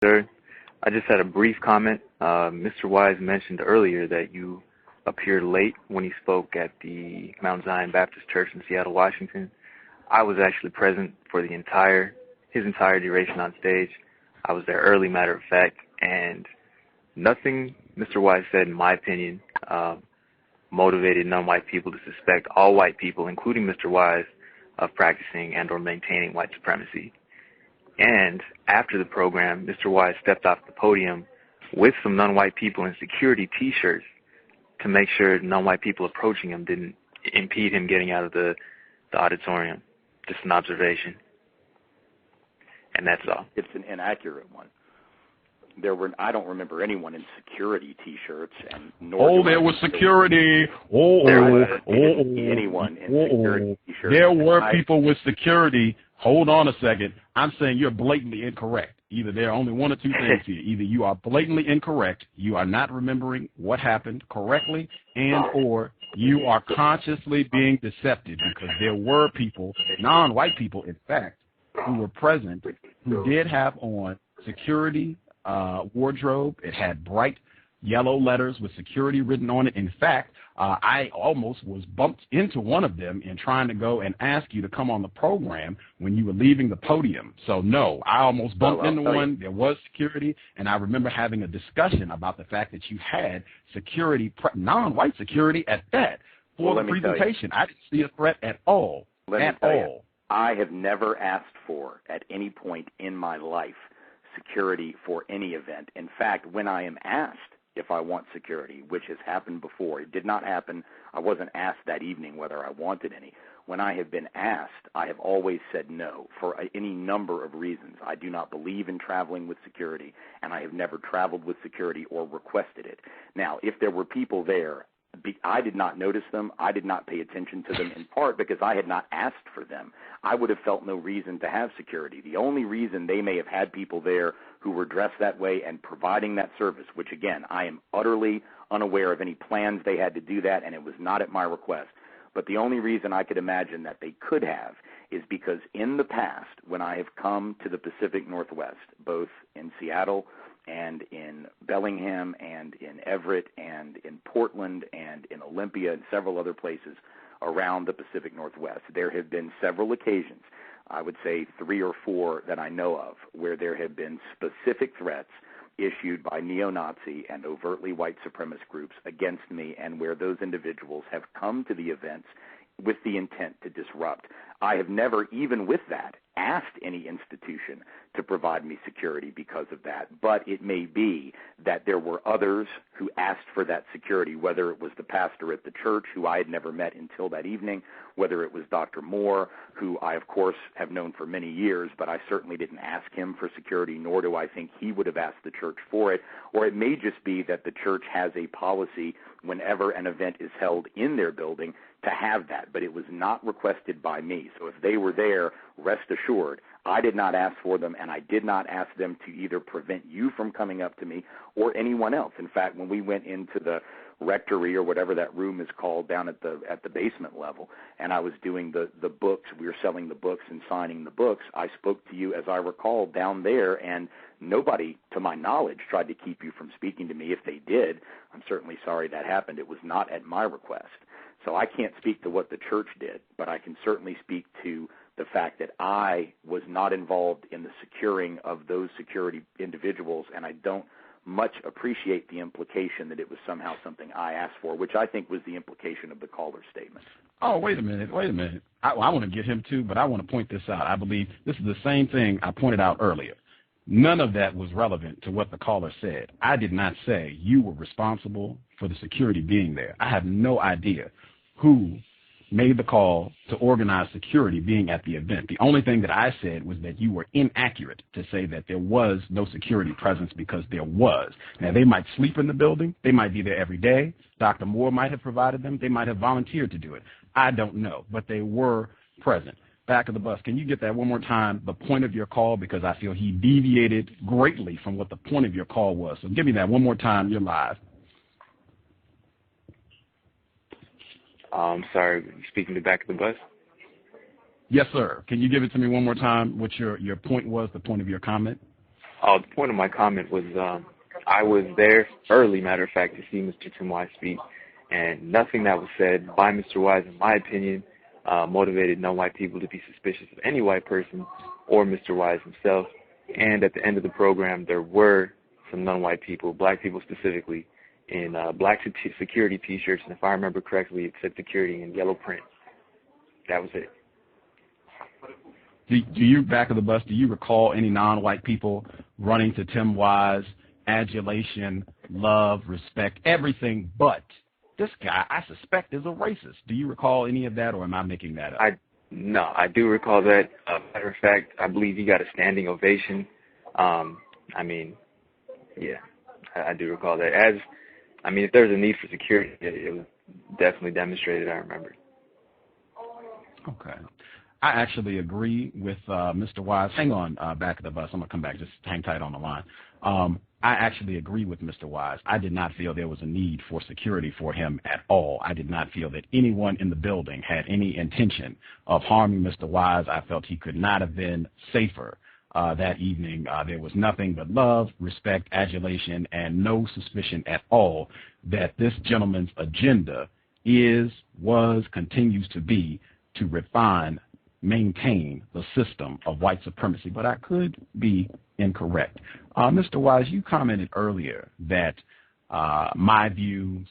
Sir, I just had a brief comment. Mr. Wise mentioned earlier that you appeared late when he spoke at the Mount Zion Baptist Church in Seattle, Washington. I was actually present for his entire duration on stage. I was there early, matter of fact, and nothing Mr. Wise said, in my opinion, motivated non-white people to suspect all white people, including Mr. Wise, of practicing and or maintaining white supremacy. And after the program, Mr. Wise stepped off the podium with some non-white people in security T-shirts to make sure non-white people approaching him didn't impede him getting out of the auditorium. Just an observation. And that's all. It's an inaccurate one. I don't remember anyone in security T-shirts, and nor there was security. Anyone in security T-shirts. There were people with security. Hold on a second. I'm saying you're blatantly incorrect. Either there are only one or two things here. Either you are blatantly incorrect, you are not remembering what happened correctly, and or you are consciously being deceptive, because there were people, non-white people, in fact, who were present, who did have on security wardrobe. It had bright yellow letters with security written on it. In fact, I almost was bumped into one of them in trying to go and ask you to come on the program when you were leaving the podium. So, no, I almost bumped into one. There was security, and I remember having a discussion about the fact that you had security, non-white security at that, for the presentation. I didn't see a threat at all. I have never asked for, at any point in my life, security for any event. In fact, when I am asked if I want security, which has happened before, it did not happen. I wasn't asked that evening whether I wanted any. When I have been asked, I have always said no for any number of reasons. I do not believe in traveling with security, and I have never traveled with security or requested it. Now, if there were people there, I did not notice them. I did not pay attention to them, in part because I had not asked for them. I would have felt no reason to have security. The only reason they may have had people there who were dressed that way and providing that service, which, again, I am utterly unaware of any plans they had to do that, and it was not at my request. But the only reason I could imagine that they could have is because in the past, when I have come to the Pacific Northwest, both in Seattle and in Bellingham and in Everett and in Portland and in Olympia and several other places around the Pacific Northwest, there have been several occasions, I would say 3 or 4 that I know of, where there have been specific threats issued by neo-Nazi and overtly white supremacist groups against me, and where those individuals have come to the events with the intent to disrupt. I have never, even with that, asked any institution to provide me security because of that, but it may be that there were others who asked for that security, whether it was the pastor at the church, who I had never met until that evening, whether it was Dr. Moore, who I, of course, have known for many years, but I certainly didn't ask him for security, nor do I think he would have asked the church for it, or it may just be that the church has a policy whenever an event is held in their building to have that, but it was not requested by me. So if they were there, rest assured, I did not ask for them, and I did not ask them to either prevent you from coming up to me or anyone else. In fact, when we went into the rectory or whatever that room is called down at the basement level, and I was doing the books, we were selling the books and signing the books, I spoke to you, as I recall, down there, and nobody, to my knowledge, tried to keep you from speaking to me. If they did, I'm certainly sorry that happened. It was not at my request. So I can't speak to what the church did, but I can certainly speak to the fact that I was not involved in the securing of those security individuals, and I don't much appreciate the implication that it was somehow something I asked for, which I think was the implication of the caller's statement. Oh, wait a minute. I want to get him too, but I want to point this out. I believe this is the same thing I pointed out earlier. None of that was relevant to what the caller said. I did not say you were responsible for the security being there. I have no idea who made the call to organize security being at the event. The only thing that I said was that you were inaccurate to say that there was no security presence, because there was. Now, they might sleep in the building. They might be there every day. Dr. Moore might have provided them. They might have volunteered to do it. I don't know, but they were present. Back of the bus, can you get that one more time, the point of your call, because I feel he deviated greatly from what the point of your call was. So give me that one more time. You're live. Sorry, you speaking to back of the bus? Yes, sir. Can you give it to me one more time, what your point was, the point of your comment? Oh, the point of my comment was I was there early, matter of fact, to see Mr. Tim Wise speak, and nothing that was said by Mr. Wise, in my opinion, motivated non-white people to be suspicious of any white person or Mr. Wise himself. And at the end of the program, there were some non-white people, black people specifically, in black security T-shirts, and if I remember correctly, it said security in yellow print. That was it. Do you, back of the bus, do you recall any non-white people running to Tim Wise, adulation, love, respect, everything but this guy I suspect is a racist? Do you recall any of that, or am I making that up? No, I do recall that. Matter of fact, I believe he got a standing ovation. I mean, yeah, I do recall that. If there was a need for security, it was definitely demonstrated, I remember. Okay. I actually agree with Mr. Wise. Hang on, back of the bus. I'm going to come back. Just hang tight on the line. I actually agree with Mr. Wise. I did not feel there was a need for security for him at all. I did not feel that anyone in the building had any intention of harming Mr. Wise. I felt he could not have been safer that evening. There was nothing but love, respect, adulation, and no suspicion at all that this gentleman's agenda continues to be to refine, maintain the system of white supremacy, but I could be incorrect. Mr. Wise, you commented earlier that my views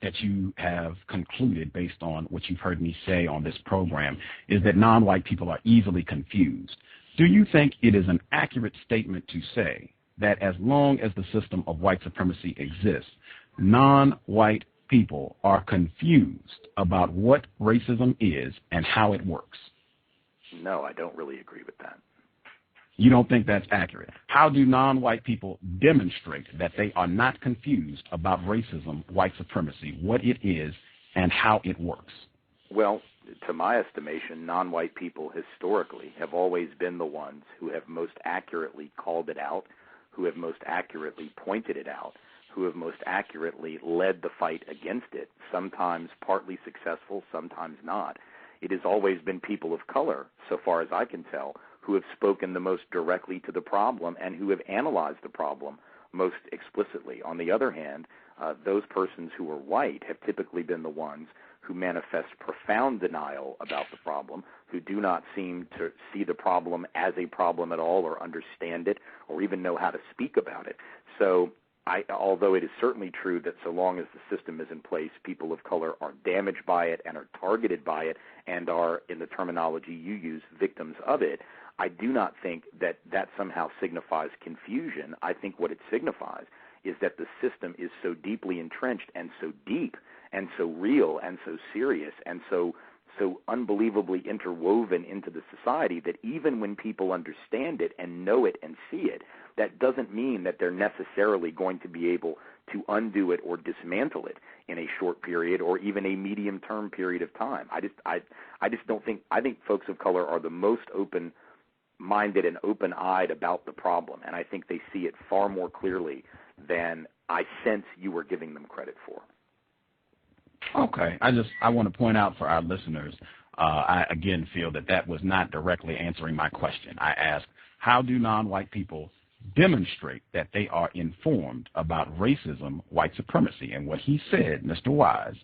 that you have concluded based on what you've heard me say on this program is that non-white people are easily confused. Do you think it is an accurate statement to say that as long as the system of white supremacy exists, non-white people are confused about what racism is and how it works? No, I don't really agree with that. You don't think that's accurate? How do non-white people demonstrate that they are not confused about racism, white supremacy, what it is, and how it works? Well, to my estimation, non-white people historically have always been the ones who have most accurately called it out, who have most accurately pointed it out, who have most accurately led the fight against it, sometimes partly successful, sometimes not. It has always been people of color, so far as I can tell, who have spoken the most directly to the problem and who have analyzed the problem most explicitly. On the other hand, those persons who are white have typically been the ones who manifest profound denial about the problem, who do not seem to see the problem as a problem at all or understand it or even know how to speak about it. So although it is certainly true that so long as the system is in place, people of color are damaged by it and are targeted by it and are, in the terminology you use, victims of it, I do not think that that somehow signifies confusion. I think what it signifies is that the system is so deeply entrenched and so deep and so real and so serious and so unbelievably interwoven into the society that even when people understand it and know it and see it, that doesn't mean that they're necessarily going to be able to undo it or dismantle it in a short period or even a medium-term period of time. I just don't think. I think folks of color are the most open-minded and open-eyed about the problem, and I think they see it far more clearly than I sense you were giving them credit for. Okay. I want to point out for our listeners, I again feel that was not directly answering my question. I asked, how do non-white people demonstrate that they are informed about racism, white supremacy? And what he said, Mr. Wise,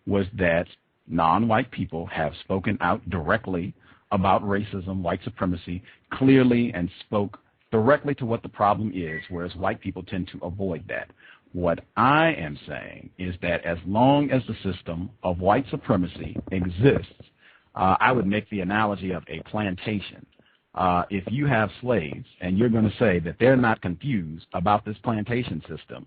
was that non-white people have spoken out directly about racism, white supremacy, clearly, and spoke directly to what the problem is, whereas white people tend to avoid that. What I am saying is that as long as the system of white supremacy exists, I would make the analogy of a plantation. If you have slaves and you're going to say that they're not confused about this plantation system,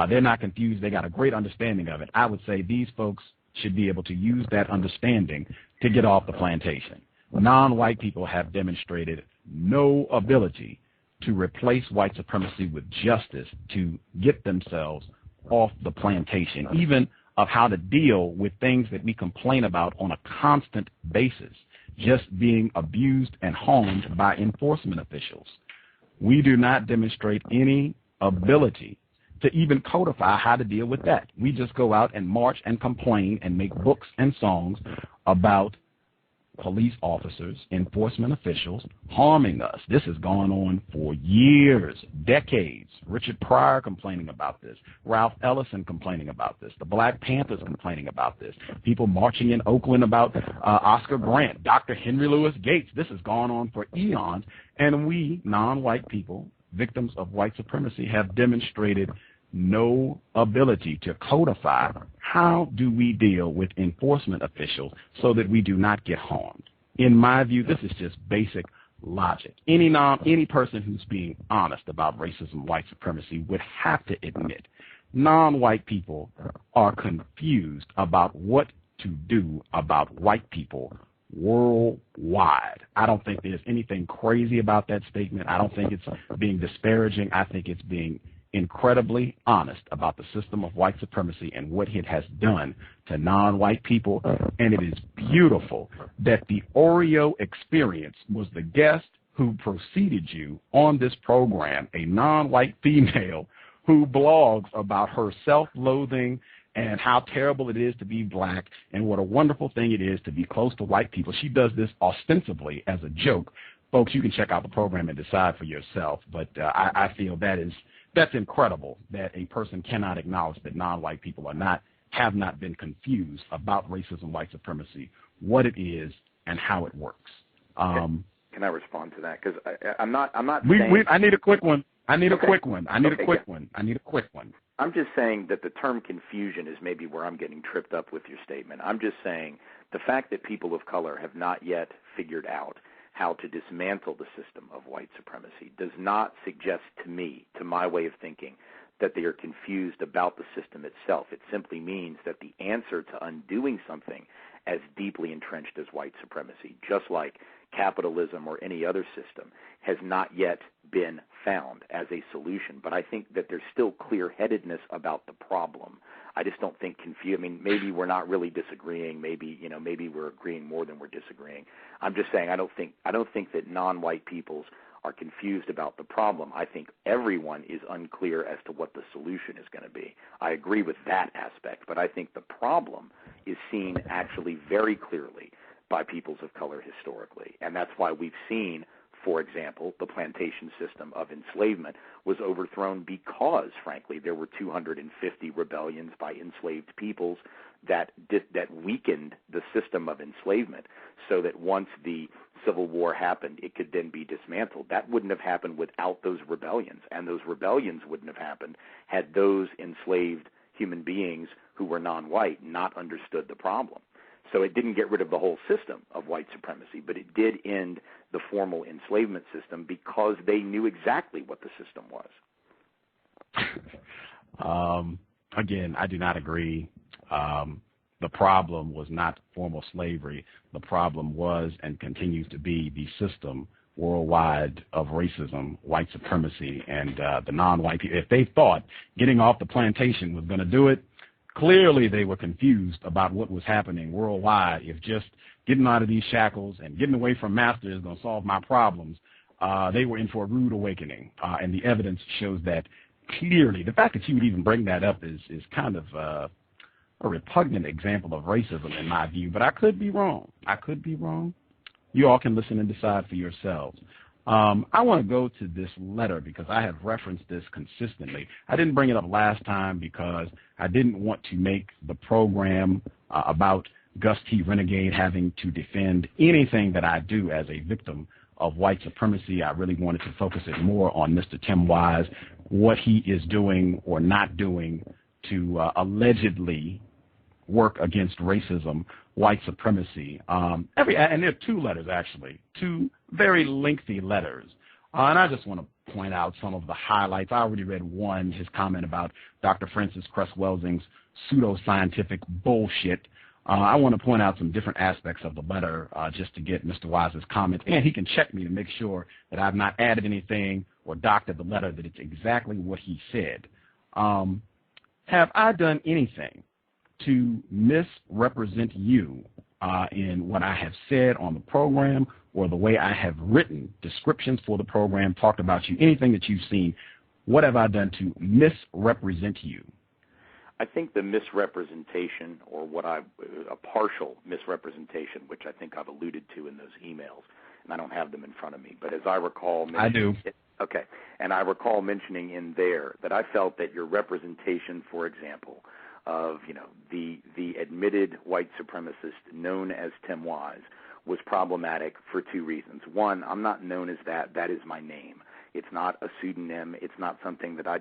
they're not confused, they got a great understanding of it, I would say these folks should be able to use that understanding to get off the plantation. Non-white people have demonstrated no ability to replace white supremacy with justice to get themselves off the plantation, even of how to deal with things that we complain about on a constant basis, just being abused and harmed by enforcement officials. We do not demonstrate any ability to even codify how to deal with that. We just go out and march and complain and make books and songs about police officers, enforcement officials, harming us. This has gone on for years, decades. Richard Pryor complaining about this. Ralph Ellison complaining about this. The Black Panthers complaining about this. People marching in Oakland about Oscar Grant, Dr. Henry Louis Gates. This has gone on for eons. And we, non-white people, victims of white supremacy, have demonstrated no ability to codify how do we deal with enforcement officials so that we do not get harmed. In my view, this is just basic logic. Any person who's being honest about racism, white supremacy would have to admit non-white people are confused about what to do about white people worldwide. I don't think there's anything crazy about that statement. I don't think it's being disparaging. I think it's being incredibly honest about the system of white supremacy and what it has done to non-white people. And it is beautiful that the Oreo experience was the guest who preceded you on this program, a non-white female who blogs about her self-loathing and how terrible it is to be black and what a wonderful thing it is to be close to white people. She does this ostensibly as a joke. Folks, you can check out the program and decide for yourself, but I feel that's incredible that a person cannot acknowledge that non-white people have not been confused about racism, white supremacy, what it is, and how it works. Can I respond to that? Because I'm not saying... I need a quick one. I need Okay. a quick one. I need Okay, a quick yeah. one. I need a quick one. I'm just saying that the term confusion is maybe where I'm getting tripped up with your statement. I'm just saying the fact that people of color have not yet figured out how to dismantle the system of white supremacy does not suggest to me, to my way of thinking, that they are confused about the system itself. It simply means that the answer to undoing something as deeply entrenched as white supremacy, just like capitalism or any other system, has not yet been found as a solution. But I think that there's still clear-headedness about the problem. I just don't think maybe we're not really disagreeing. Maybe we're agreeing more than we're disagreeing. I'm just saying I don't think that non-white peoples are confused about the problem. I think everyone is unclear as to what the solution is going to be. I agree with that aspect, but I think the problem is seen actually very clearly by peoples of color historically. And that's why we've seen, for example, the plantation system of enslavement was overthrown because, frankly, there were 250 rebellions by enslaved peoples that weakened the system of enslavement so that once the Civil War happened, it could then be dismantled. That wouldn't have happened without those rebellions, and those rebellions wouldn't have happened had those enslaved human beings who were non-white not understood the problem. So it didn't get rid of the whole system of white supremacy, but it did end the formal enslavement system because they knew exactly what the system was. Again, I do not agree. The problem was not formal slavery. The problem was and continues to be the system worldwide of racism, white supremacy, and the non-white people. If they thought getting off the plantation was going to do it, clearly they were confused about what was happening worldwide. If just getting out of these shackles and getting away from master is going to solve my problems, they were in for a rude awakening. And the evidence shows that clearly. The fact that you would even bring that up is kind of a repugnant example of racism in my view, but I could be wrong. You all can listen and decide for yourselves. I want to go to this letter because I have referenced this consistently. I didn't bring it up last time because I didn't want to make the program about Gus T. Renegade having to defend anything that I do as a victim of white supremacy. I really wanted to focus it more on Mr. Tim Wise, what he is doing or not doing to allegedly work against racism, white supremacy. And there are two letters, actually, two very lengthy letters. And I just want to point out some of the highlights. I already read one, his comment about Dr. Francis Cress Welsing's pseudoscientific bullshit. I want to point out some different aspects of the letter just to get Mr. Wise's comments. And he can check me to make sure that I've not added anything or doctored the letter, that it's exactly what he said. Have I done anything to misrepresent you in what I have said on the program or the way I have written descriptions for the program, talked about you, anything that you've seen? What have I done to misrepresent you? I think the misrepresentation, or a partial misrepresentation, which I think I've alluded to in those emails, and I don't have them in front of me, but as I recall, I do. Okay, and I recall mentioning in there that I felt that your representation, for example, of the admitted white supremacist known as Tim Wise was problematic for two reasons. One, I'm not known as that. That is my name. It's not a pseudonym. It's not something that I